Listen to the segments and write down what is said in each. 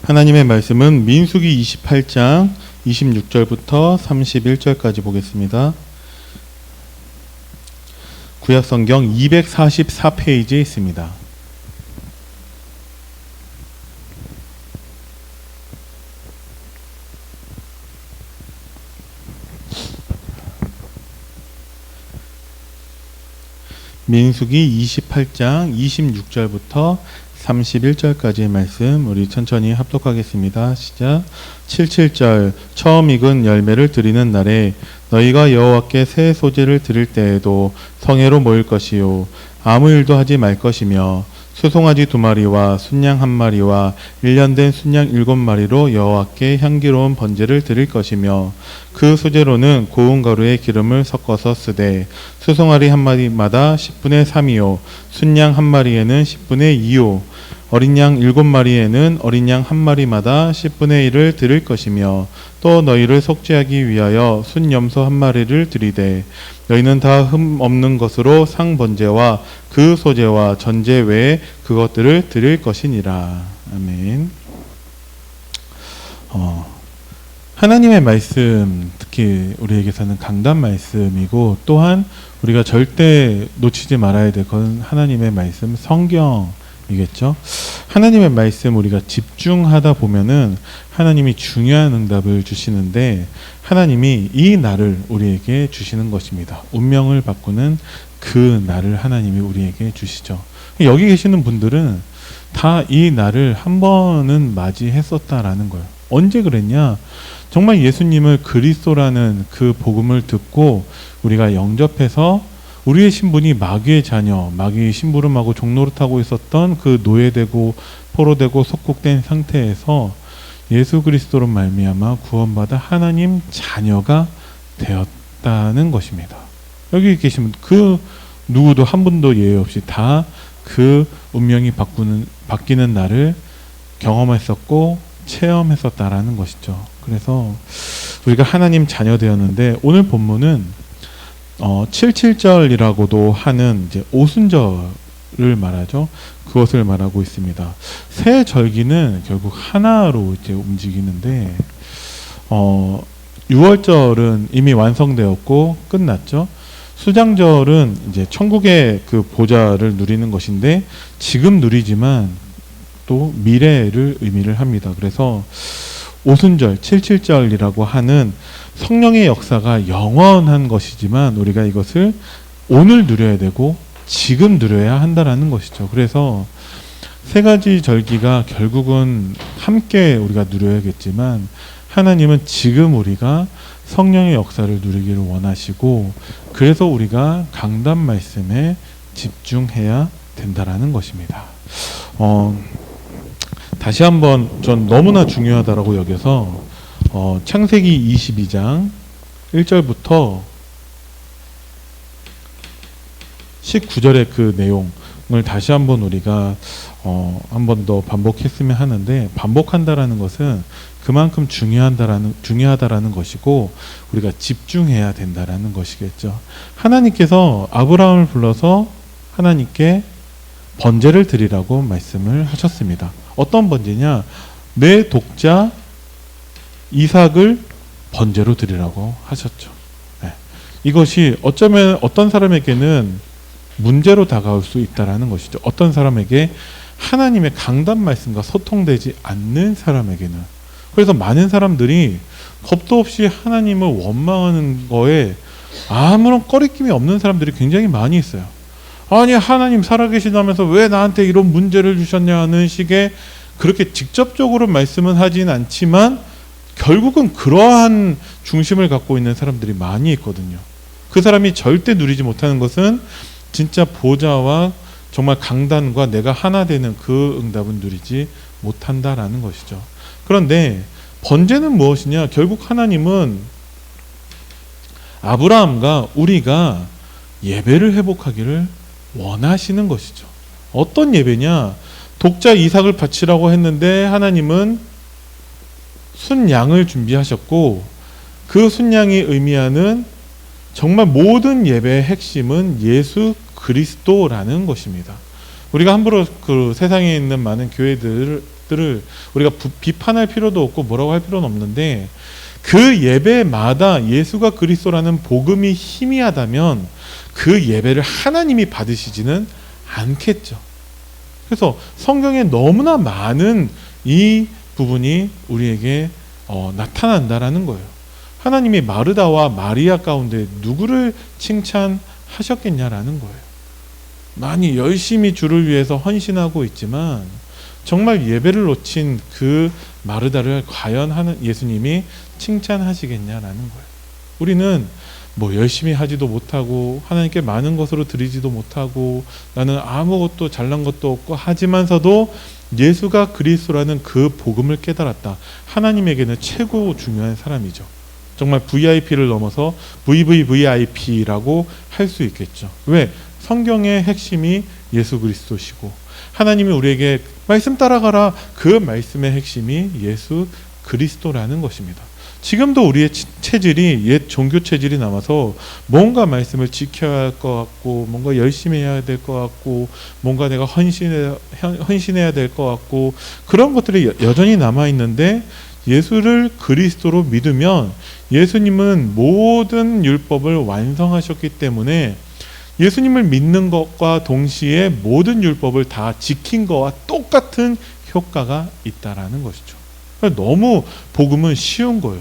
하나님의 말씀은 민수기 28장 26절부터 31절까지 보겠습니다. 구약성경 244페이지에 있습니다. 민수기 28장 26절부터 31절까지의 말씀 우리 천천히 합독하겠습니다. 시작. 77절 처음 익은 열매를 드리는 날에 너희가 여호와께 새 소재를 드릴 때에도 성회로 모일 것이요 아무 일도 하지 말 것이며 수송아지 2마리와 순양 1마리와 1년 된 순양 7마리로 여호와께 향기로운 번제를 드릴 것이며 그 소재로는 고운 가루에 기름을 섞어서 쓰되 수송아리 1마리마다 10분의 3이요 순양 1마리에는 10분의 2요 어린 양 7마리에는 어린 양 1마리마다 10분의 1을 드릴 것이며 또 너희를 속죄하기 위하여 순염소 1마리를 드리되 너희는 다 흠 없는 것으로 상번제와 그 소제와 전제 외에 그것들을 드릴 것이니라. 아멘. 하나님의 말씀, 특히 우리에게서는 강단 말씀이고 또한 우리가 절대 놓치지 말아야 될 건 하나님의 말씀, 성경이겠죠. 하나님의 말씀 우리가 집중하다 보면은 하나님이 중요한 응답을 주시는데 하나님이 이 날을 우리에게 주시는 것입니다. 운명을 바꾸는 그 날을 하나님이 우리에게 주시죠. 여기 계시는 분들은 다 이 날을 한 번은 맞이했었다라는 거예요. 언제 그랬냐? 정말 예수님을 그리스도라는 그 복음을 듣고 우리가 영접해서 우리의 신분이 마귀의 자녀, 마귀의 심부름하고 종노릇하고 있었던 그 노예되고 포로되고 속국된 상태에서 예수 그리스도로 말미암아 구원받아 하나님 자녀가 되었다는 것입니다. 여기 계시면 그 누구도 한 분도 예외 없이 다 그 운명이 바뀌는 날을 경험했었고 체험했었다라는 것이죠. 그래서 우리가 하나님 자녀 되었는데 오늘 본문은 77절이라고도 하는 이제 오순절을 말하죠. 그것을 말하고 있습니다. 새 절기는 결국 하나로 이제 움직이는데 6월절은 이미 완성되었고 끝났죠. 수장절은 이제 천국의 그 보좌를 누리는 것인데 지금 누리지만 또 미래를 의미를 합니다. 그래서 오순절, 77절이라고 하는 성령의 역사가 영원한 것이지만 우리가 이것을 오늘 누려야 되고 지금 누려야 한다라는 것이죠. 그래서 세 가지 절기가 결국은 함께 우리가 누려야겠지만 하나님은 지금 우리가 성령의 역사를 누리기를 원하시고 그래서 우리가 강단 말씀에 집중해야 된다라는 것입니다. 다시 한번 전 너무나 중요하다라고 여겨서 창세기 22장 1절부터 19절의 그 내용을 다시 한번 우리가 한 번 더 반복했으면 하는데 반복한다라는 것은 그만큼 중요하다라는 것이고 우리가 집중해야 된다라는 것이겠죠. 하나님께서 아브라함을 불러서 하나님께 번제를 드리라고 말씀을 하셨습니다. 어떤 번제냐? 내 독자 이삭을 번제로 드리라고 하셨죠. 네. 이것이 어쩌면 어떤 사람에게는 문제로 다가올 수 있다라는 것이죠. 어떤 사람에게 하나님의 강단 말씀과 소통되지 않는 사람에게는. 그래서 많은 사람들이 겁도 없이 하나님을 원망하는 거에 아무런 꺼리낌이 없는 사람들이 굉장히 많이 있어요. 아니 하나님 살아계시다면서 왜 나한테 이런 문제를 주셨냐 하는 식의 그렇게 직접적으로 말씀은 하진 않지만 결국은 그러한 중심을 갖고 있는 사람들이 많이 있거든요. 그 사람이 절대 누리지 못하는 것은 진짜 보좌와 정말 강단과 내가 하나 되는 그 응답은 누리지 못한다라는 것이죠. 그런데 번제는 무엇이냐? 결국 하나님은 아브라함과 우리가 예배를 회복하기를 원하시는 것이죠. 어떤 예배냐? 독자 이삭을 바치라고 했는데 하나님은 순양을 준비하셨고 그 순양이 의미하는 정말 모든 예배의 핵심은 예수 그리스도라는 것입니다. 우리가 함부로 그 세상에 있는 많은 교회들 것들을 우리가 비판할 필요도 없고 뭐라고 할 필요는 없는데, 그 예배마다 예수가 그리스도라는 복음이 희미하다면 그 예배를 하나님이 받으시지는 않겠죠. 그래서 성경에 너무나 많은 이 부분이 우리에게 나타난다라는 거예요. 하나님이 마르다와 마리아 가운데 누구를 칭찬하셨겠냐라는 거예요. 많이 열심히 주를 위해서 헌신하고 있지만 정말 예배를 놓친 그 마르다를 과연 예수님이 칭찬하시겠냐라는 거예요. 우리는 뭐 열심히 하지도 못하고 하나님께 많은 것으로 드리지도 못하고 나는 아무것도 잘난 것도 없고 하지만서도 예수가 그리스도라는 그 복음을 깨달았다. 하나님에게는 최고 중요한 사람이죠. 정말 VIP를 넘어서 VVVIP라고 할 수 있겠죠. 왜? 성경의 핵심이 예수 그리스도시고 하나님이 우리에게 말씀 따라가라, 그 말씀의 핵심이 예수 그리스도라는 것입니다. 지금도 우리의 체질이 옛 종교 체질이 남아서 뭔가 말씀을 지켜야 할 것 같고 뭔가 열심히 해야 될 것 같고 뭔가 내가 헌신해야 될 것 같고 그런 것들이 여전히 남아있는데, 예수를 그리스도로 믿으면 예수님은 모든 율법을 완성하셨기 때문에 예수님을 믿는 것과 동시에 모든 율법을 다 지킨 것과 똑같은 효과가 있다라는 것이죠. 너무 복음은 쉬운 거예요.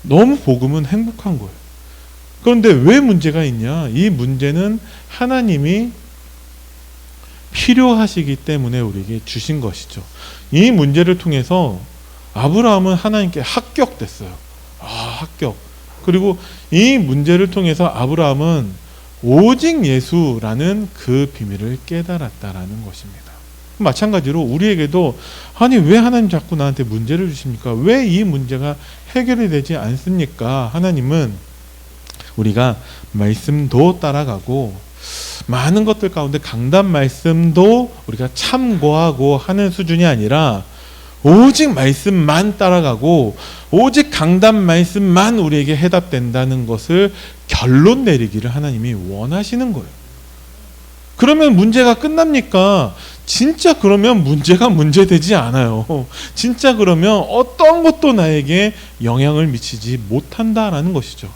너무 복음은 행복한 거예요. 그런데 왜 문제가 있냐? 이 문제는 하나님이 필요하시기 때문에 우리에게 주신 것이죠. 이 문제를 통해서 아브라함은 하나님께 합격됐어요. 합격. 그리고 이 문제를 통해서 아브라함은 오직 예수라는 그 비밀을 깨달았다라는 것입니다. 마찬가지로 우리에게도 아니 왜 하나님 자꾸 나한테 문제를 주십니까? 왜 이 문제가 해결이 되지 않습니까? 하나님은 우리가 말씀도 따라가고 많은 것들 가운데 강단 말씀도 우리가 참고하고 하는 수준이 아니라 오직 말씀만 따라가고 오직 강단 말씀만 우리에게 해답된다는 것을 결론 내리기를 하나님이 원하시는 거예요. 그러면 문제가 끝납니까? 진짜 그러면 문제가 문제되지 않아요. 진짜 그러면 어떤 것도 나에게 영향을 미치지 못한다라는 것이죠.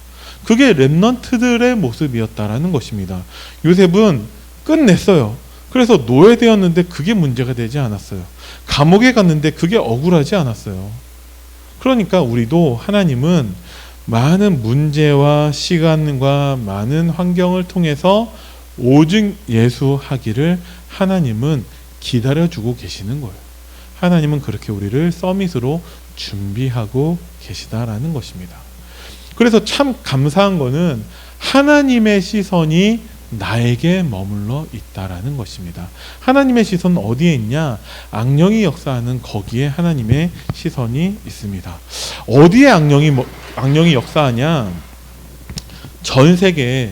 그게 렘넌트들의 모습이었다라는 것입니다. 요셉은 끝냈어요. 그래서 노예되었는데 그게 문제가 되지 않았어요. 감옥에 갔는데 그게 억울하지 않았어요. 그러니까 우리도 하나님은 많은 문제와 시간과 많은 환경을 통해서 오직 예수하기를 하나님은 기다려주고 계시는 거예요. 하나님은 그렇게 우리를 서밋으로 준비하고 계시다라는 것입니다. 그래서 참 감사한 거는 하나님의 시선이 나에게 머물러 있다라는 것입니다. 하나님의 시선은 어디에 있냐? 악령이 역사하는 거기에 하나님의 시선이 있습니다. 어디에 악령이 역사하냐? 전 세계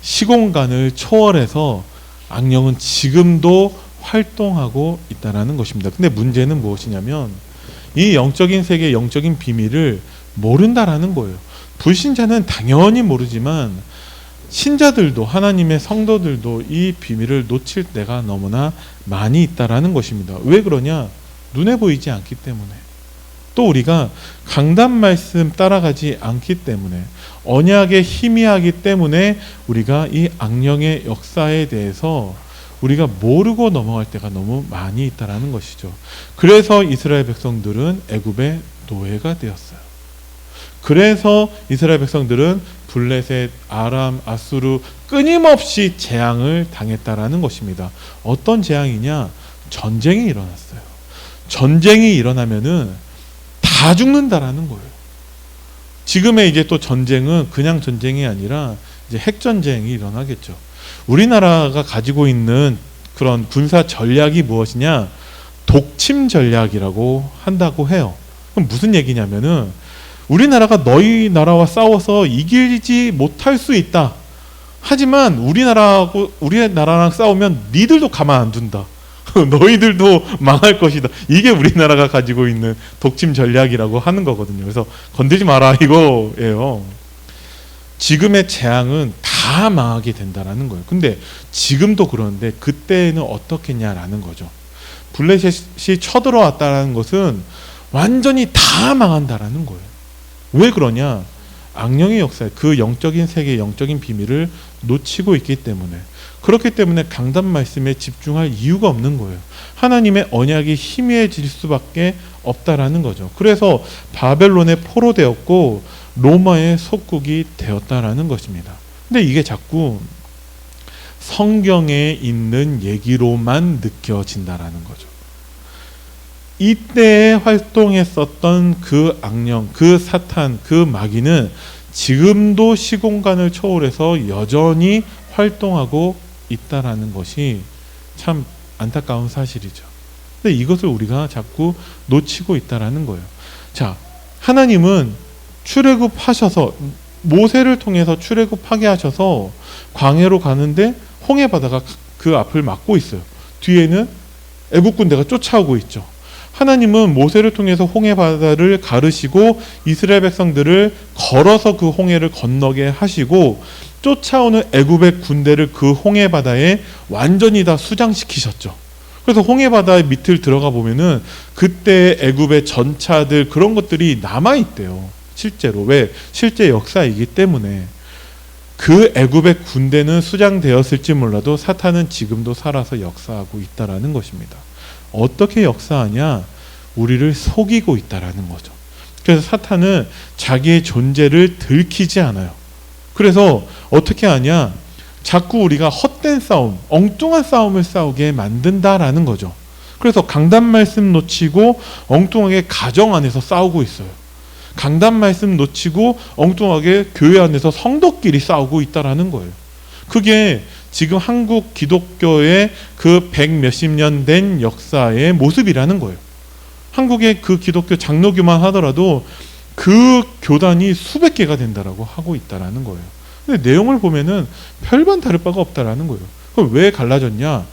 시공간을 초월해서 악령은 지금도 활동하고 있다라는 것입니다. 근데 문제는 무엇이냐면 이 영적인 세계의 영적인 비밀을 모른다라는 거예요. 불신자는 당연히 모르지만 신자들도 하나님의 성도들도 이 비밀을 놓칠 때가 너무나 많이 있다라는 것입니다. 왜 그러냐? 눈에 보이지 않기 때문에, 또 우리가 강단 말씀 따라가지 않기 때문에, 언약에 희미하기 때문에 우리가 이 악령의 역사에 대해서 우리가 모르고 넘어갈 때가 너무 많이 있다라는 것이죠. 그래서 이스라엘 백성들은 애굽의 노예가 되었어요. 그래서 이스라엘 백성들은 블레셋, 아람, 아수르 끊임없이 재앙을 당했다라는 것입니다. 어떤 재앙이냐? 전쟁이 일어났어요. 전쟁이 일어나면은 다 죽는다라는 거예요. 지금의 이제 또 전쟁은 그냥 전쟁이 아니라 이제 핵전쟁이 일어나겠죠. 우리나라가 가지고 있는 그런 군사 전략이 무엇이냐? 독침 전략이라고 한다고 해요. 그럼 무슨 얘기냐면은 우리나라가 너희 나라와 싸워서 이기지 못할 수 있다. 하지만 우리나라랑 싸우면 니들도 가만 안 둔다. 너희들도 망할 것이다. 이게 우리나라가 가지고 있는 독침 전략이라고 하는 거거든요. 그래서 건들지 마라 이거예요. 지금의 재앙은 다 망하게 된다라는 거예요. 근데 지금도 그러는데 그때는 어떻겠냐라는 거죠. 블레셋이 쳐들어왔다라는 것은 완전히 다 망한다라는 거예요. 왜 그러냐? 악령의 역사, 그 영적인 세계, 영적인 비밀을 놓치고 있기 때문에. 그렇기 때문에 강단 말씀에 집중할 이유가 없는 거예요. 하나님의 언약이 희미해질 수밖에 없다라는 거죠. 그래서 바벨론에 포로되었고 로마의 속국이 되었다라는 것입니다. 근데 이게 자꾸 성경에 있는 얘기로만 느껴진다라는 거죠. 이때에 활동했었던 그 악령, 그 사탄, 그 마귀는 지금도 시공간을 초월해서 여전히 활동하고 있다라는 것이 참 안타까운 사실이죠. 근데 이것을 우리가 자꾸 놓치고 있다라는 거예요. 자, 하나님은 출애굽하셔서 모세를 통해서 출애굽하게 하셔서 광야로 가는데 홍해 바다가 그 앞을 막고 있어요. 뒤에는 애국 군대가 쫓아오고 있죠. 하나님은 모세를 통해서 홍해 바다를 가르시고 이스라엘 백성들을 걸어서 그 홍해를 건너게 하시고 쫓아오는 애굽의 군대를 그 홍해 바다에 완전히 다 수장시키셨죠. 그래서 홍해 바다의 밑을 들어가 보면은 그때 애굽의 전차들 그런 것들이 남아 있대요. 실제로. 왜? 실제 역사이기 때문에. 그 애굽의 군대는 수장되었을지 몰라도 사탄은 지금도 살아서 역사하고 있다라는 것입니다. 어떻게 역사하냐? 우리를 속이고 있다라는 거죠. 그래서 사탄은 자기의 존재를 들키지 않아요. 그래서 어떻게 하냐? 자꾸 우리가 헛된 싸움, 엉뚱한 싸움을 싸우게 만든다라는 거죠. 그래서 강단 말씀 놓치고 엉뚱하게 가정 안에서 싸우고 있어요. 강단 말씀 놓치고 엉뚱하게 교회 안에서 성도끼리 싸우고 있다라는 거예요. 그게 지금 한국 기독교의 그 100몇십 년 된 역사의 모습이라는 거예요. 한국의 그 기독교 장로교만 하더라도 그 교단이 수백 개가 된다라고 하고 있다라는 거예요. 근데 내용을 보면은 별반 다를 바가 없다라는 거예요. 그럼 왜 갈라졌냐?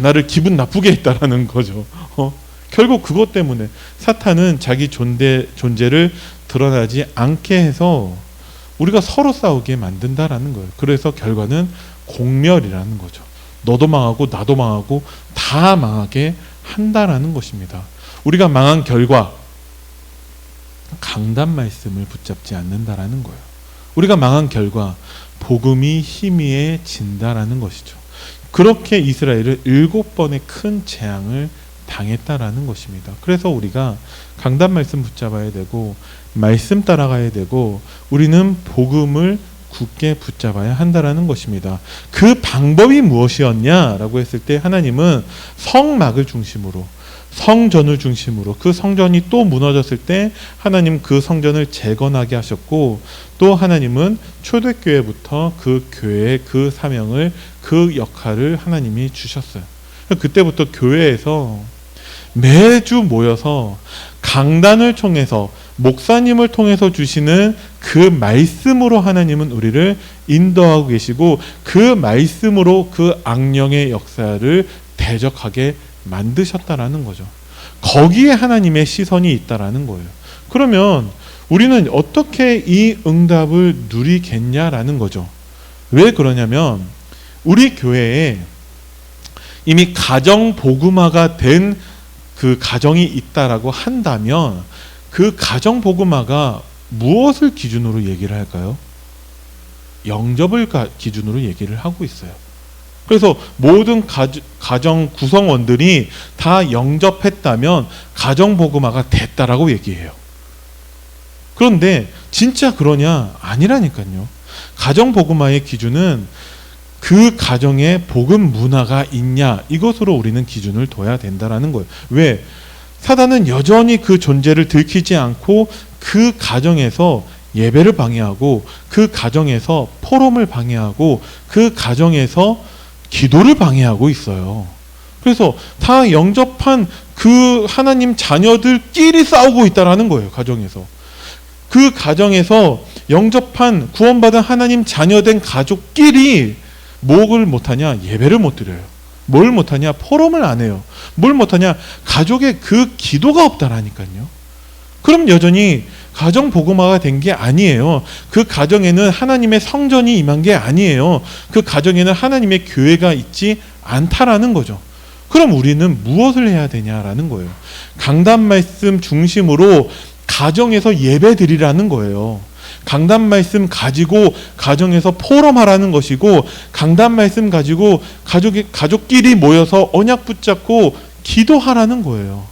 나를 기분 나쁘게 했다라는 거죠. 결국 그것 때문에 사탄은 자기 존재를 드러나지 않게 해서 우리가 서로 싸우게 만든다라는 거예요. 그래서 결과는 공멸이라는 거죠. 너도 망하고 나도 망하고 다 망하게 한다라는 것입니다. 우리가 망한 결과 강단 말씀을 붙잡지 않는다라는 거예요. 우리가 망한 결과 복음이 희미해진다라는 것이죠. 그렇게 이스라엘은 7번의 큰 재앙을 당했다라는 것입니다. 그래서 우리가 강단 말씀 붙잡아야 되고 말씀 따라가야 되고 우리는 복음을 굳게 붙잡아야 한다라는 것입니다. 그 방법이 무엇이었냐라고 했을 때 하나님은 성막을 중심으로 성전을 중심으로 그 성전이 또 무너졌을 때 하나님 그 성전을 재건하게 하셨고 또 하나님은 초대교회부터 그 교회의 그 사명을 그 역할을 하나님이 주셨어요. 그때부터 교회에서 매주 모여서 강단을 통해서 목사님을 통해서 주시는 그 말씀으로 하나님은 우리를 인도하고 계시고 그 말씀으로 그 악령의 역사를 대적하게 만드셨다라는 거죠. 거기에 하나님의 시선이 있다라는 거예요. 그러면 우리는 어떻게 이 응답을 누리겠냐라는 거죠. 왜 그러냐면 우리 교회에 이미 가정 복음화가 된 그 가정이 있다라고 한다면 그 가정 복음화가 무엇을 기준으로 얘기를 할까요? 영접을 기준으로 얘기를 하고 있어요. 그래서 모든 가정 구성원들이 다 영접했다면 가정 복음화가 됐다라고 얘기해요. 그런데 진짜 그러냐? 아니라니까요. 가정 복음화의 기준은 그 가정에 복음 문화가 있냐 이것으로 우리는 기준을 둬야 된다라는 거예요. 왜? 사단은 여전히 그 존재를 들키지 않고 그 가정에서 예배를 방해하고 그 가정에서 포럼을 방해하고 그 가정에서 기도를 방해하고 있어요. 그래서 다 영접한 그 하나님 자녀들끼리 싸우고 있다라는 거예요. 가정에서. 그 가정에서 영접한 구원받은 하나님 자녀된 가족끼리 뭘 못하냐? 예배를 못 드려요. 뭘 못하냐? 포럼을 안 해요. 뭘 못하냐? 가족의 그 기도가 없다라니까요. 그럼 여전히 가정 복음화가 된 게 아니에요. 그 가정에는 하나님의 성전이 임한 게 아니에요. 그 가정에는 하나님의 교회가 있지 않다라는 거죠. 그럼 우리는 무엇을 해야 되냐라는 거예요. 강단 말씀 중심으로 가정에서 예배 드리라는 거예요. 강단 말씀 가지고 가정에서 포럼하라는 것이고, 강단 말씀 가지고 가족끼리 모여서 언약 붙잡고 기도하라는 거예요.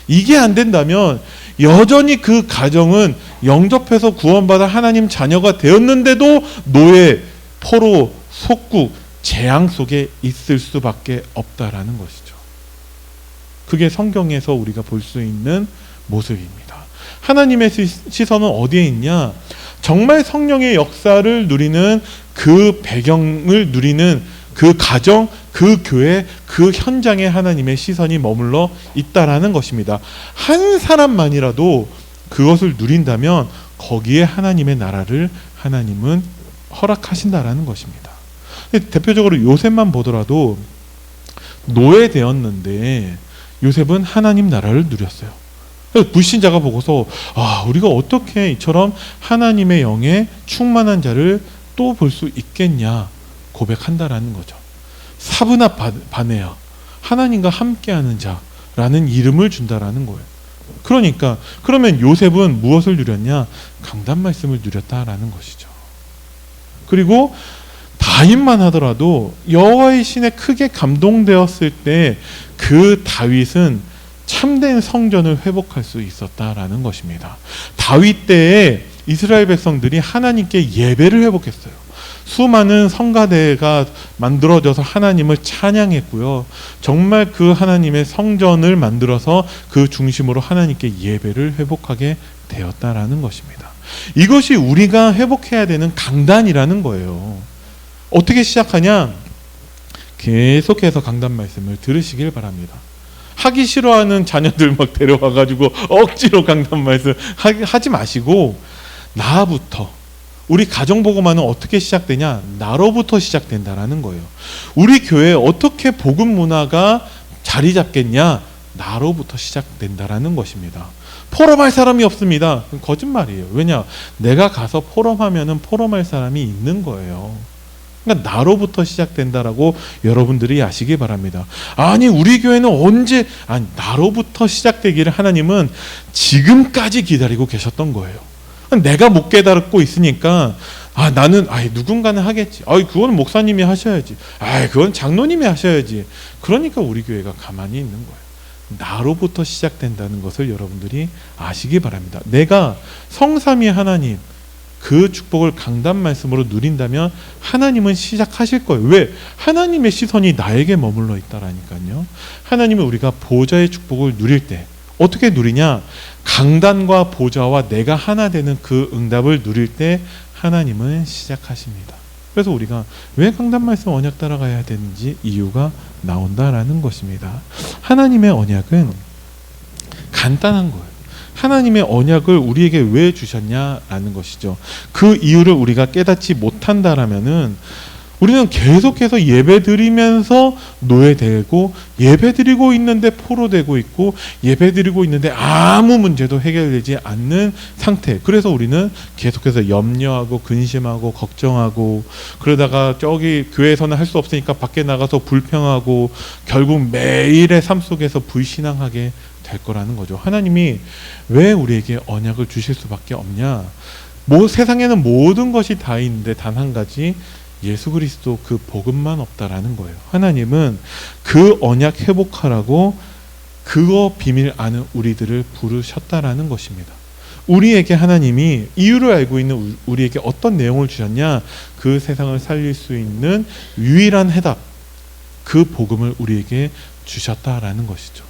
이게 안 된다면 여전히 그 가정은 영접해서 구원받아 하나님 자녀가 되었는데도 노예, 포로, 속국, 재앙 속에 있을 수밖에 없다라는 것이죠. 그게 성경에서 우리가 볼 수 있는 모습입니다. 하나님의 시선은 어디에 있냐? 정말 성령의 역사를 누리는 그 배경을 누리는 그 가정, 그 교회, 그 현장에 하나님의 시선이 머물러 있다라는 것입니다. 한 사람만이라도 그것을 누린다면 거기에 하나님의 나라를 하나님은 허락하신다라는 것입니다. 대표적으로 요셉만 보더라도 노예되었는데 요셉은 하나님 나라를 누렸어요. 불신자가 보고서 우리가 어떻게 이처럼 하나님의 영에 충만한 자를 또 볼 수 있겠냐 고백한다라는 거죠. 사브나 바네아, 하나님과 함께하는 자라는 이름을 준다라는 거예요. 그러면 요셉은 무엇을 누렸냐? 강단 말씀을 누렸다라는 것이죠. 그리고 다윗만 하더라도 여호와의 신에 크게 감동되었을 때 그 다윗은 참된 성전을 회복할 수 있었다라는 것입니다. 다윗 때에 이스라엘 백성들이 하나님께 예배를 회복했어요. 수많은 성가대가 만들어져서 하나님을 찬양했고요. 정말 그 하나님의 성전을 만들어서 그 중심으로 하나님께 예배를 회복하게 되었다라는 것입니다. 이것이 우리가 회복해야 되는 강단이라는 거예요. 어떻게 시작하냐? 계속해서 강단 말씀을 들으시길 바랍니다. 하기 싫어하는 자녀들 막 데려와가지고 억지로 강단 말씀 하지 마시고, 나부터, 우리 가정복음화는 어떻게 시작되냐? 나로부터 시작된다라는 거예요. 우리 교회에 어떻게 복음 문화가 자리 잡겠냐? 나로부터 시작된다라는 것입니다. 포럼할 사람이 없습니다. 거짓말이에요. 왜냐? 내가 가서 포럼하면은 포럼할 사람이 있는 거예요. 그러니까 나로부터 시작된다라고 여러분들이 아시기 바랍니다. 아니 우리 교회는 언제? 나로부터 시작되기를 하나님은 지금까지 기다리고 계셨던 거예요. 내가 못 깨달고 있으니까 나는 누군가는 하겠지. 그건 목사님이 하셔야지. 그건 장로님이 하셔야지. 그러니까 우리 교회가 가만히 있는 거예요. 나로부터 시작된다는 것을 여러분들이 아시기 바랍니다. 내가 성삼위 하나님 그 축복을 강단 말씀으로 누린다면 하나님은 시작하실 거예요. 왜? 하나님의 시선이 나에게 머물러 있다라니까요. 하나님은 우리가 보좌의 축복을 누릴 때 어떻게 누리냐? 강단과 보좌와 내가 하나 되는 그 응답을 누릴 때 하나님은 시작하십니다. 그래서 우리가 왜 강단 말씀 언약 따라가야 되는지 이유가 나온다라는 것입니다. 하나님의 언약은 간단한 거예요. 하나님의 언약을 우리에게 왜 주셨냐라는 것이죠. 그 이유를 우리가 깨닫지 못한다라면은 우리는 계속해서 예배드리면서 노예되고, 예배드리고 있는데 포로되고 있고, 예배드리고 있는데 아무 문제도 해결되지 않는 상태. 그래서 우리는 계속해서 염려하고 근심하고 걱정하고, 그러다가 저기 교회에서는 할 수 없으니까 밖에 나가서 불평하고, 결국 매일의 삶 속에서 불신앙하게 될 거라는 거죠. 하나님이 왜 우리에게 언약을 주실 수밖에 없냐? 세상에는 모든 것이 다 있는데 단 한 가지, 예수 그리스도 그 복음만 없다라는 거예요. 하나님은 그 언약 회복하라고 그거 비밀 아는 우리들을 부르셨다라는 것입니다. 우리에게 하나님이 이유를 알고 있는 우리에게 어떤 내용을 주셨냐? 그 세상을 살릴 수 있는 유일한 해답, 그 복음을 우리에게 주셨다라는 것이죠.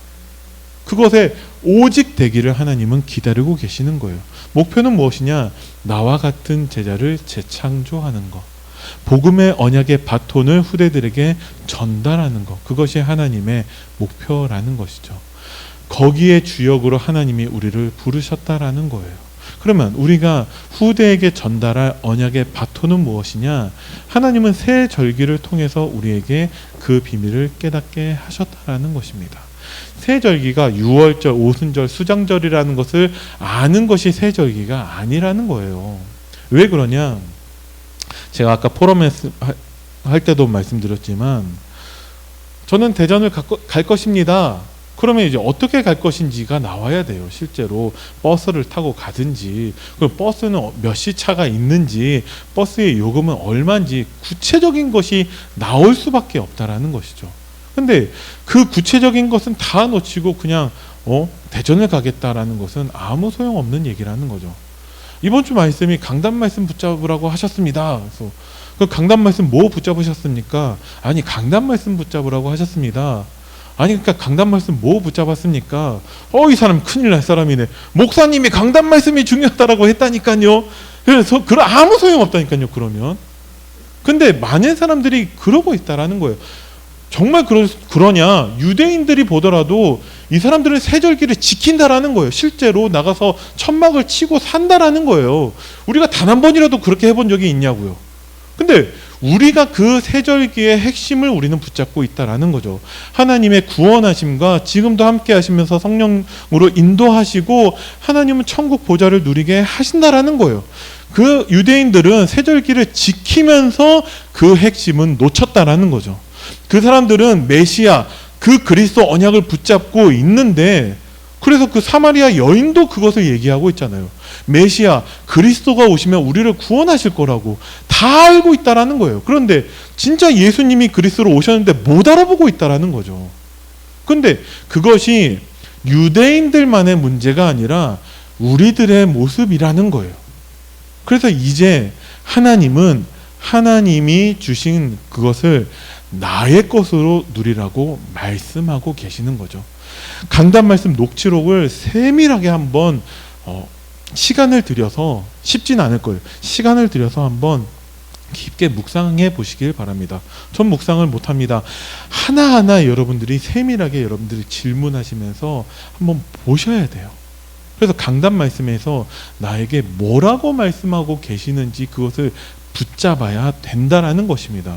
그것에 오직 되기를 하나님은 기다리고 계시는 거예요. 목표는 무엇이냐? 나와 같은 제자를 재창조하는 것, 복음의 언약의 바톤을 후대들에게 전달하는 것, 그것이 하나님의 목표라는 것이죠. 거기에 주역으로 하나님이 우리를 부르셨다라는 거예요. 그러면 우리가 후대에게 전달할 언약의 바톤은 무엇이냐? 하나님은 새 절기를 통해서 우리에게 그 비밀을 깨닫게 하셨다라는 것입니다. 새 절기가 유월절, 오순절, 수장절이라는 것을 아는 것이 새 절기가 아니라는 거예요. 왜 그러냐? 제가 아까 포럼에 할 때도 말씀드렸지만 저는 대전을 갈 것입니다. 그러면 이제 어떻게 갈 것인지가 나와야 돼요. 실제로 버스를 타고 가든지, 그리고 버스는 몇 시 차가 있는지, 버스의 요금은 얼마인지 구체적인 것이 나올 수밖에 없다라는 것이죠. 근데 그 구체적인 것은 다 놓치고 그냥 대전을 가겠다라는 것은 아무 소용없는 얘기라는 거죠. 이번 주 말씀이 강단 말씀 붙잡으라고 하셨습니다. 그래서 그 강단 말씀 뭐 붙잡으셨습니까? 아니, 강단 말씀 붙잡으라고 하셨습니다. 아니, 그러니까 강단 말씀 뭐 붙잡았습니까? 이 사람 큰일 날 사람이네. 목사님이 강단 말씀이 중요하다라고 했다니까요. 그래서 아무 소용 없다니까요. 그러면. 근데 많은 사람들이 그러고 있다라는 거예요. 정말 그러냐? 유대인들이 보더라도 이 사람들은 세절기를 지킨다라는 거예요. 실제로 나가서 천막을 치고 산다라는 거예요. 우리가 단 한 번이라도 그렇게 해본 적이 있냐고요. 근데 우리가 그 세절기의 핵심을 우리는 붙잡고 있다라는 거죠. 하나님의 구원하심과 지금도 함께 하시면서 성령으로 인도하시고 하나님은 천국 보좌를 누리게 하신다라는 거예요. 그 유대인들은 세절기를 지키면서 그 핵심은 놓쳤다라는 거죠. 그 사람들은 메시아, 그 그리스도 언약을 붙잡고 있는데, 그래서 그 사마리아 여인도 그것을 얘기하고 있잖아요. 메시아, 그리스도가 오시면 우리를 구원하실 거라고 다 알고 있다라는 거예요. 그런데 진짜 예수님이 그리스도로 오셨는데 못 알아보고 있다라는 거죠. 근데 그것이 유대인들만의 문제가 아니라 우리들의 모습이라는 거예요. 그래서 이제 하나님은 하나님이 주신 그것을 나의 것으로 누리라고 말씀하고 계시는 거죠. 강단 말씀 녹취록을 세밀하게 한번 시간을 들여서, 쉽진 않을 거예요. 시간을 들여서 한번 깊게 묵상해 보시길 바랍니다. 전 묵상을 못합니다. 하나하나 여러분들이 세밀하게 여러분들이 질문하시면서 한번 보셔야 돼요. 그래서 강단 말씀에서 나에게 뭐라고 말씀하고 계시는지 그것을 붙잡아야 된다라는 것입니다.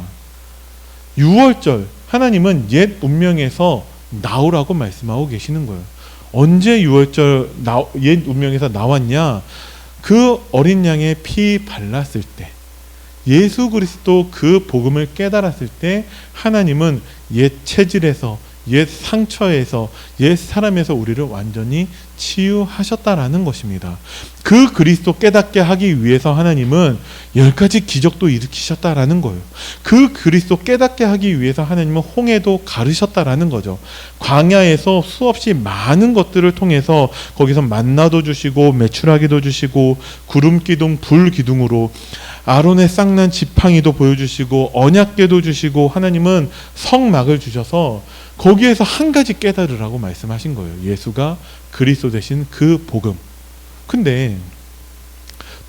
6월절, 하나님은 옛 운명에서 나오라고 말씀하고 계시는 거예요. 언제 6월절 옛 운명에서 나왔냐? 그 어린 양의 피 발랐을 때, 예수 그리스도 그 복음을 깨달았을 때 하나님은 옛 체질에서, 옛 상처에서, 옛 사람에서 우리를 완전히 치유하셨다라는 것입니다. 그 그리스도 깨닫게 하기 위해서 하나님은 10가지 기적도 일으키셨다라는 거예요. 그 그리스도 깨닫게 하기 위해서 하나님은 홍해도 가르셨다라는 거죠. 광야에서 수없이 많은 것들을 통해서 거기서 만나도 주시고 메추라기도 주시고 구름 기둥, 불 기둥으로 아론의 쌍난 지팡이도 보여주시고 언약궤도 주시고 하나님은 성막을 주셔서 거기에서 한 가지 깨달으라고 말씀하신 거예요. 예수가 그리스도 되신 그 복음. 근데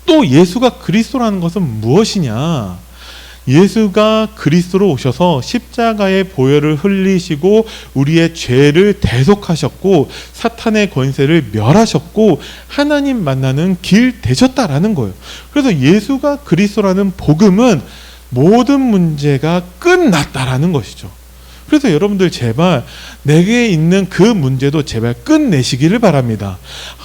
또 예수가 그리스도라는 것은 무엇이냐? 예수가 그리스도로 오셔서 십자가의 보혈을 흘리시고 우리의 죄를 대속하셨고 사탄의 권세를 멸하셨고 하나님 만나는 길 되셨다라는 거예요. 그래서 예수가 그리스도라는 복음은 모든 문제가 끝났다라는 것이죠. 그래서 여러분들 제발 내게 있는 그 문제도 제발 끝내시기를 바랍니다.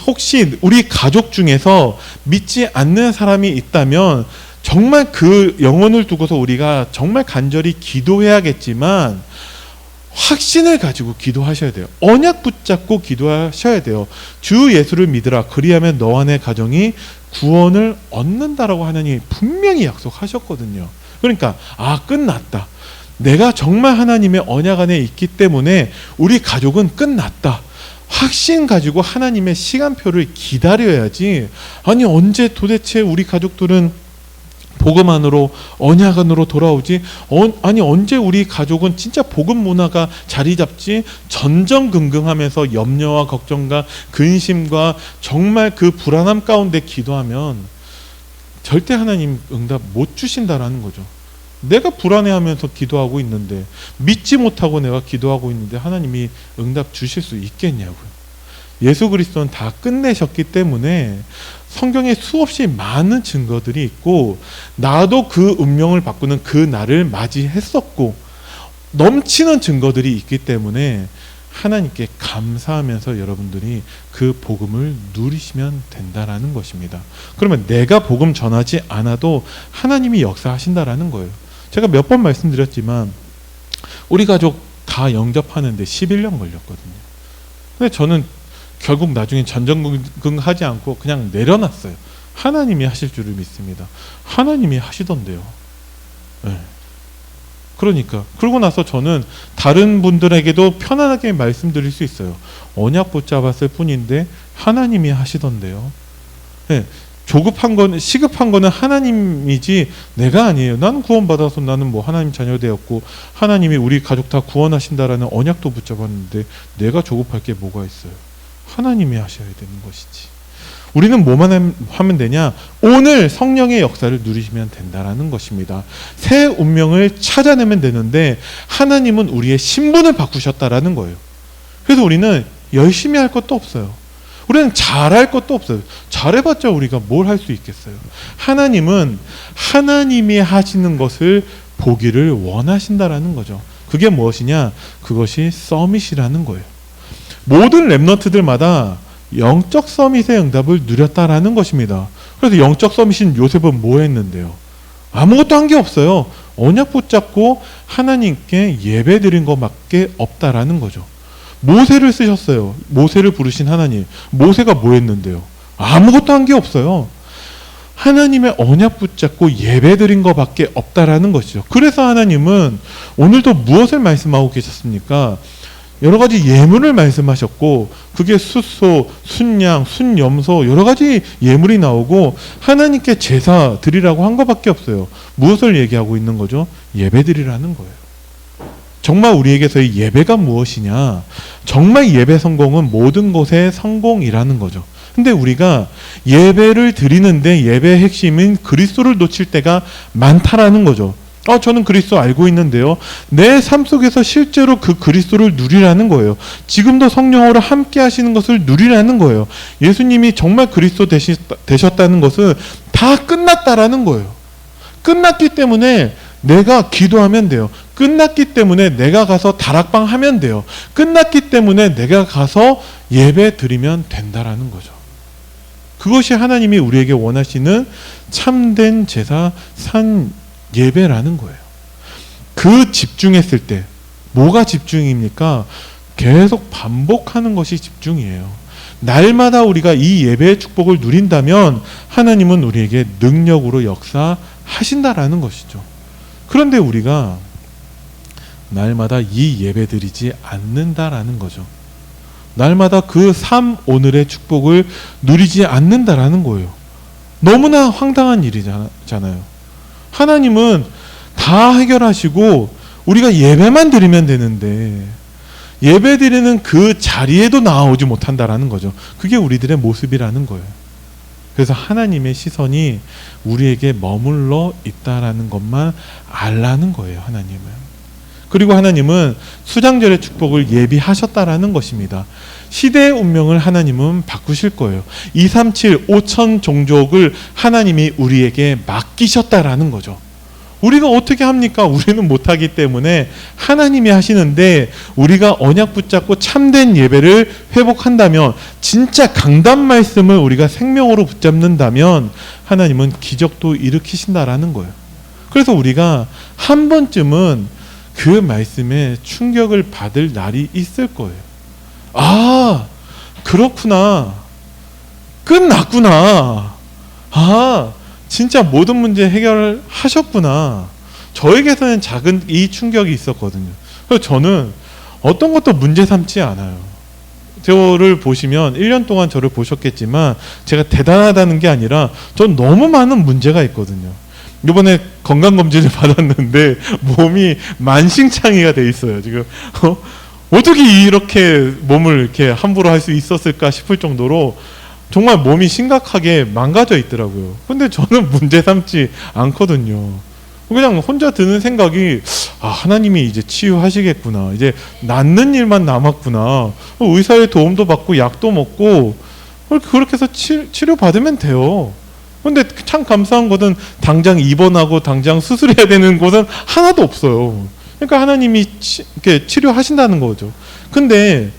혹시 우리 가족 중에서 믿지 않는 사람이 있다면 정말 그 영혼을 두고서 우리가 정말 간절히 기도해야겠지만 확신을 가지고 기도하셔야 돼요. 언약 붙잡고 기도하셔야 돼요. 주 예수를 믿으라. 그리하면 너와 내 가정이 구원을 얻는다라고 하나님이 분명히 약속하셨거든요. 그러니까 끝났다. 내가 정말 하나님의 언약 안에 있기 때문에 우리 가족은 끝났다. 확신 가지고 하나님의 시간표를 기다려야지. 아니 언제 도대체 우리 가족들은 복음 안으로 언약 안으로 돌아오지? 아니 언제 우리 가족은 진짜 복음 문화가 자리 잡지? 전전긍긍하면서 염려와 걱정과 근심과 정말 그 불안함 가운데 기도하면 절대 하나님 응답 못 주신다라는 거죠. 내가 불안해하면서 기도하고 있는데, 믿지 못하고 내가 기도하고 있는데 하나님이 응답 주실 수 있겠냐고요. 예수 그리스도는 다 끝내셨기 때문에 성경에 수없이 많은 증거들이 있고 나도 그 운명을 바꾸는 그 날을 맞이했었고 넘치는 증거들이 있기 때문에 하나님께 감사하면서 여러분들이 그 복음을 누리시면 된다라는 것입니다. 그러면 내가 복음 전하지 않아도 하나님이 역사하신다라는 거예요. 제가 몇 번 말씀드렸지만 우리 가족 다 영접하는데 11년 걸렸거든요. 근데 저는 결국 나중에 전전긍긍하지 않고 그냥 내려놨어요. 하나님이 하실 줄을 믿습니다. 하나님이 하시던데요. 네. 그러니까 그러고 나서 저는 다른 분들에게도 편안하게 말씀드릴 수 있어요. 언약 붙잡았을 뿐인데 하나님이 하시던데요. 네. 조급한 건, 시급한 거는 하나님이지 내가 아니에요. 나는 구원받아서 나는 뭐 하나님 자녀 되었고 하나님이 우리 가족 다 구원하신다라는 언약도 붙잡았는데 내가 조급할 게 뭐가 있어요. 하나님이 하셔야 되는 것이지. 우리는 뭐만 하면 되냐? 오늘 성령의 역사를 누리시면 된다라는 것입니다. 새 운명을 찾아내면 되는데 하나님은 우리의 신분을 바꾸셨다라는 거예요. 그래서 우리는 열심히 할 것도 없어요. 우리는 잘할 것도 없어요. 잘해봤자 우리가 뭘 할 수 있겠어요. 하나님은 하나님이 하시는 것을 보기를 원하신다라는 거죠. 그게 무엇이냐? 그것이 서밋이라는 거예요. 모든 렘넌트들마다 영적 서밋의 응답을 누렸다라는 것입니다. 그래서 영적 서밋인 요셉은 뭐 했는데요? 아무것도 한 게 없어요. 언약 붙잡고 하나님께 예배 드린 것밖에 없다라는 거죠. 모세를 쓰셨어요. 모세를 부르신 하나님. 모세가 뭐 했는데요? 아무것도 한 게 없어요. 하나님의 언약 붙잡고 예배 드린 것밖에 없다라는 것이죠. 그래서 하나님은 오늘도 무엇을 말씀하고 계셨습니까? 여러 가지 예물을 말씀하셨고 그게 숫소, 순양, 순염소 여러 가지 예물이 나오고 하나님께 제사 드리라고 한 것밖에 없어요. 무엇을 얘기하고 있는 거죠? 예배 드리라는 거예요. 정말 우리에게서의 예배가 무엇이냐? 정말 예배 성공은 모든 것의 성공이라는 거죠. 근데 우리가 예배를 드리는데 예배의 핵심인 그리스도를 놓칠 때가 많다라는 거죠. 저는 그리스도 알고 있는데요. 내 삶 속에서 실제로 그 그리스도를 누리라는 거예요. 지금도 성령으로 함께 하시는 것을 누리라는 거예요. 예수님이 정말 그리스도 되셨다는 것은 다 끝났다라는 거예요. 끝났기 때문에 내가 기도하면 돼요. 끝났기 때문에 내가 가서 다락방 하면 돼요. 끝났기 때문에 내가 가서 예배 드리면 된다라는 거죠. 그것이 하나님이 우리에게 원하시는 참된 제사 산 예배라는 거예요. 그 집중했을 때 뭐가 집중입니까? 계속 반복하는 것이 집중이에요. 날마다 우리가 이 예배의 축복을 누린다면 하나님은 우리에게 능력으로 역사하신다라는 것이죠. 그런데 우리가 날마다 이 예배 드리지 않는다라는 거죠. 날마다 그 삶 오늘의 축복을 누리지 않는다라는 거예요. 너무나 황당한 일이잖아요. 하나님은 다 해결하시고 우리가 예배만 드리면 되는데 예배 드리는 그 자리에도 나오지 못한다라는 거죠. 그게 우리들의 모습이라는 거예요. 그래서 하나님의 시선이 우리에게 머물러 있다라는 것만 알라는 거예요. 하나님은. 그리고 하나님은 수장절의 축복을 예비하셨다라는 것입니다. 시대의 운명을 하나님은 바꾸실 거예요. 237 5천 종족을 하나님이 우리에게 맡기셨다라는 거죠. 우리가 어떻게 합니까? 우리는 못하기 때문에 하나님이 하시는데 우리가 언약 붙잡고 참된 예배를 회복한다면 진짜 강단 말씀을 우리가 생명으로 붙잡는다면 하나님은 기적도 일으키신다라는 거예요. 그래서 우리가 한 번쯤은 그 말씀에 충격을 받을 날이 있을 거예요. 아, 그렇구나. 끝났구나. 아, 진짜 모든 문제 해결하셨구나. 저에게서는 작은 이 충격이 있었거든요. 그래서 저는 어떤 것도 문제 삼지 않아요. 저를 보시면 1년 동안 저를 보셨겠지만 제가 대단하다는 게 아니라 전 너무 많은 문제가 있거든요. 이번에 건강검진을 받았는데 몸이 만신창이가 돼 있어요. 지금 어떻게 이렇게 몸을 이렇게 함부로 할 수 있었을까 싶을 정도로 정말 몸이 심각하게 망가져 있더라고요. 근데 저는 문제 삼지 않거든요. 그냥 혼자 드는 생각이 하나님이 이제 치유하시겠구나. 이제 낫는 일만 남았구나. 의사의 도움도 받고 약도 먹고 그렇게 해서 치료받으면 돼요. 근데 참 감사한 것은 당장 입원하고 당장 수술해야 되는 곳은 하나도 없어요. 그러니까 하나님이 이렇게 치료하신다는 거죠. 근데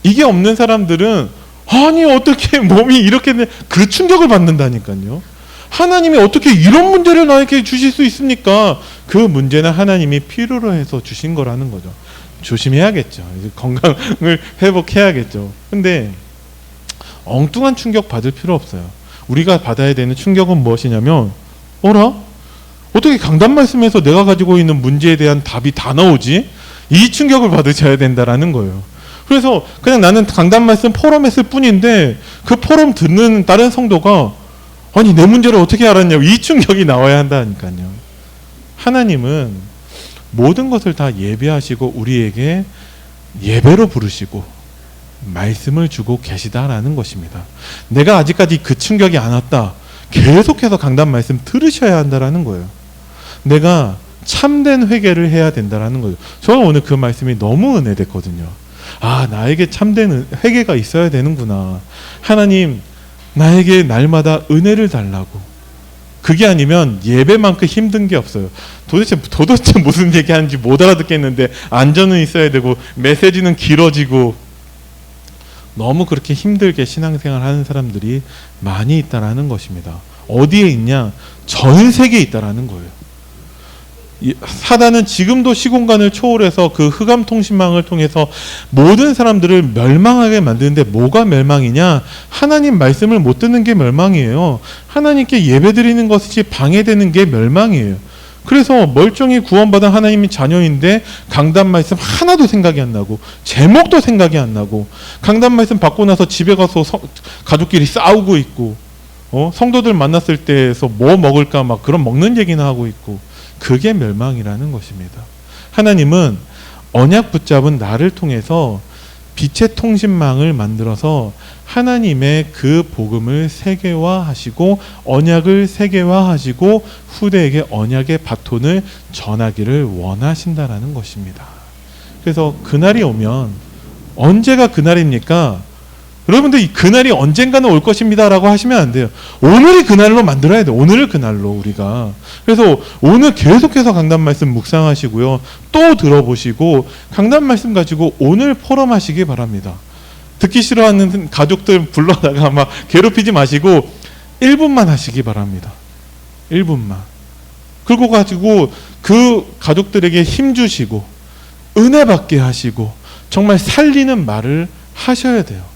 이게 없는 사람들은 아니 어떻게 몸이 이렇게 그 충격을 받는다니까요. 하나님이 어떻게 이런 문제를 나에게 주실 수 있습니까? 그 문제는 하나님이 필요로 해서 주신 거라는 거죠. 조심해야겠죠. 이제 건강을 회복해야겠죠. 근데 엉뚱한 충격 받을 필요 없어요. 우리가 받아야 되는 충격은 무엇이냐면, 어라? 어떻게 강단 말씀에서 내가 가지고 있는 문제에 대한 답이 다 나오지? 이 충격을 받으셔야 된다라는 거예요. 그래서 그냥 나는 강단 말씀 포럼했을 뿐인데 그 포럼 듣는 다른 성도가 아니 내 문제를 어떻게 알았냐고 이 충격이 나와야 한다니까요. 하나님은 모든 것을 다 예배하시고 우리에게 예배로 부르시고 말씀을 주고 계시다라는 것입니다. 내가 아직까지 그 충격이 안 왔다. 계속해서 강단 말씀 들으셔야 한다라는 거예요. 내가 참된 회개를 해야 된다라는 거예요. 저는 오늘 그 말씀이 너무 은혜됐거든요. 아, 나에게 참된 회개가 있어야 되는구나. 하나님, 나에게 날마다 은혜를 달라고. 그게 아니면 예배만큼 힘든 게 없어요. 도대체 무슨 얘기하는지 못 알아듣겠는데 안전은 있어야 되고 메시지는 길어지고 너무 그렇게 힘들게 신앙생활 하는 사람들이 많이 있다라는 것입니다. 어디에 있냐? 전 세계에 있다라는 거예요. 사단은 지금도 시공간을 초월해서 그 흑암통신망을 통해서 모든 사람들을 멸망하게 만드는데 뭐가 멸망이냐? 하나님 말씀을 못 듣는 게 멸망이에요. 하나님께 예배드리는 것이 방해되는 게 멸망이에요. 그래서 멀쩡히 구원받은 하나님의 자녀인데 강단 말씀 하나도 생각이 안 나고 제목도 생각이 안 나고 강단 말씀 받고 나서 집에 가서 가족끼리 싸우고 있고 성도들 만났을 때에서 뭐 먹을까 막 그런 먹는 얘기나 하고 있고 그게 멸망이라는 것입니다. 하나님은 언약 붙잡은 나를 통해서 빛의 통신망을 만들어서 하나님의 그 복음을 세계화하시고 언약을 세계화하시고 후대에게 언약의 바톤을 전하기를 원하신다라는 것입니다. 그래서 그날이 오면 언제가 그날입니까? 여러분들 그날이 언젠가는 올 것입니다 라고 하시면 안 돼요. 오늘이 그날로 만들어야 돼요. 오늘을 그날로 우리가. 그래서 오늘 계속해서 강단 말씀 묵상하시고요. 또 들어보시고 강단 말씀 가지고 오늘 포럼하시기 바랍니다. 듣기 싫어하는 가족들 불러다가 막 괴롭히지 마시고 1분만 하시기 바랍니다. 1분만. 그리고 가지고 그 가족들에게 힘 주시고 은혜 받게 하시고 정말 살리는 말을 하셔야 돼요.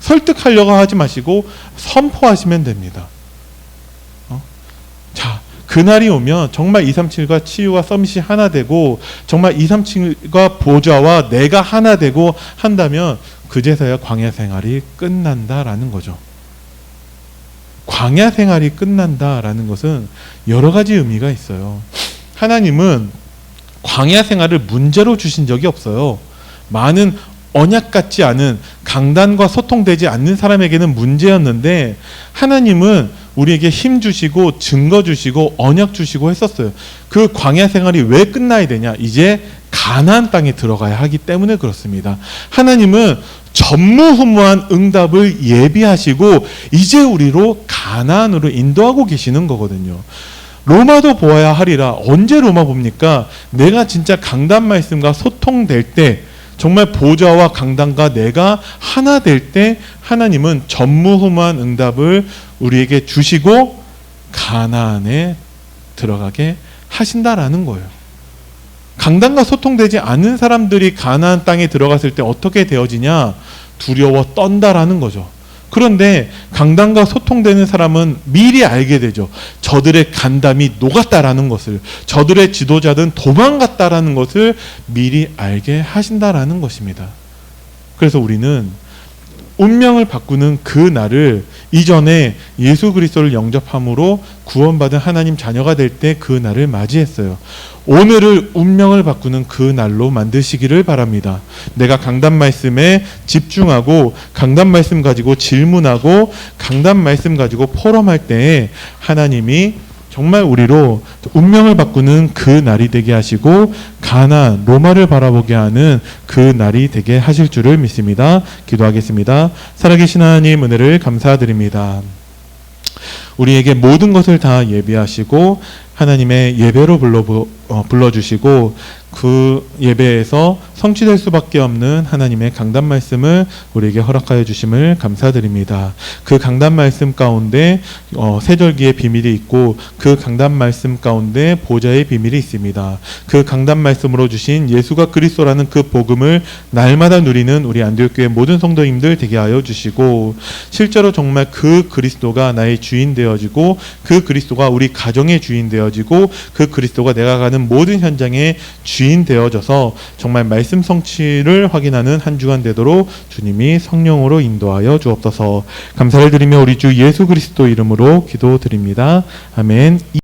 설득하려고 하지 마시고 선포하시면 됩니다. 자, 그날이 오면 정말 237과 치유와 썸밋이 하나 되고 정말 237과 보좌와 내가 하나 되고 한다면 그제서야 광야 생활이 끝난다라는 거죠. 광야 생활이 끝난다라는 것은 여러 가지 의미가 있어요. 하나님은 광야 생활을 문제로 주신 적이 없어요. 많은 언약 같지 않은 강단과 소통되지 않는 사람에게는 문제였는데 하나님은 우리에게 힘 주시고 증거 주시고 언약 주시고 했었어요. 그 광야 생활이 왜 끝나야 되냐? 이제 가나안 땅에 들어가야 하기 때문에 그렇습니다. 하나님은 전무후무한 응답을 예비하시고 이제 우리로 가나안으로 인도하고 계시는 거거든요. 로마도 보아야 하리라. 언제 로마 봅니까? 내가 진짜 강단 말씀과 소통될 때 정말 보좌와 강단과 내가 하나 될 때 하나님은 전무후무한 응답을 우리에게 주시고 가나안에 들어가게 하신다라는 거예요. 강단과 소통되지 않은 사람들이 가나안 땅에 들어갔을 때 어떻게 되어지냐? 두려워 떤다라는 거죠. 그런데 강단과 소통되는 사람은 미리 알게 되죠. 저들의 간담이 녹았다라는 것을, 저들의 지도자들은 도망갔다라는 것을 미리 알게 하신다라는 것입니다. 그래서 우리는 운명을 바꾸는 그 날을 이전에 예수 그리스도를 영접함으로 구원받은 하나님 자녀가 될 때 그 날을 맞이했어요. 오늘을 운명을 바꾸는 그 날로 만드시기를 바랍니다. 내가 강단 말씀에 집중하고 강단 말씀 가지고 질문하고 강단 말씀 가지고 포럼할 때 하나님이 정말 우리로 운명을 바꾸는 그 날이 되게 하시고 가나안, 로마를 바라보게 하는 그 날이 되게 하실 줄을 믿습니다. 기도하겠습니다. 살아계신 하나님 은혜를 감사드립니다. 우리에게 모든 것을 다 예비하시고 하나님의 예배로 불러주시고 그 예배에서 성취될 수밖에 없는 하나님의 강단 말씀을 우리에게 허락하여 주심을 감사드립니다. 그 강단 말씀 가운데 세절기의 비밀이 있고 그 강단 말씀 가운데 보좌의 비밀이 있습니다. 그 강단 말씀으로 주신 예수가 그리스도라는 그 복음을 날마다 누리는 우리 안디옥교회 모든 성도님들 되게 하여 주시고, 실제로 정말 그 그리스도가 나의 주인 되어지고 그 그리스도가 우리 가정의 주인 되어지고 그 그리스도가 내가 가는 모든 현장의 주인 되어져서 정말 말씀 성취를 확인하는 한 주간 되도록 주님이 성령으로 인도하여 주옵소서. 감사를 드리며 우리 주 예수 그리스도 이름으로 기도드립니다. 아멘.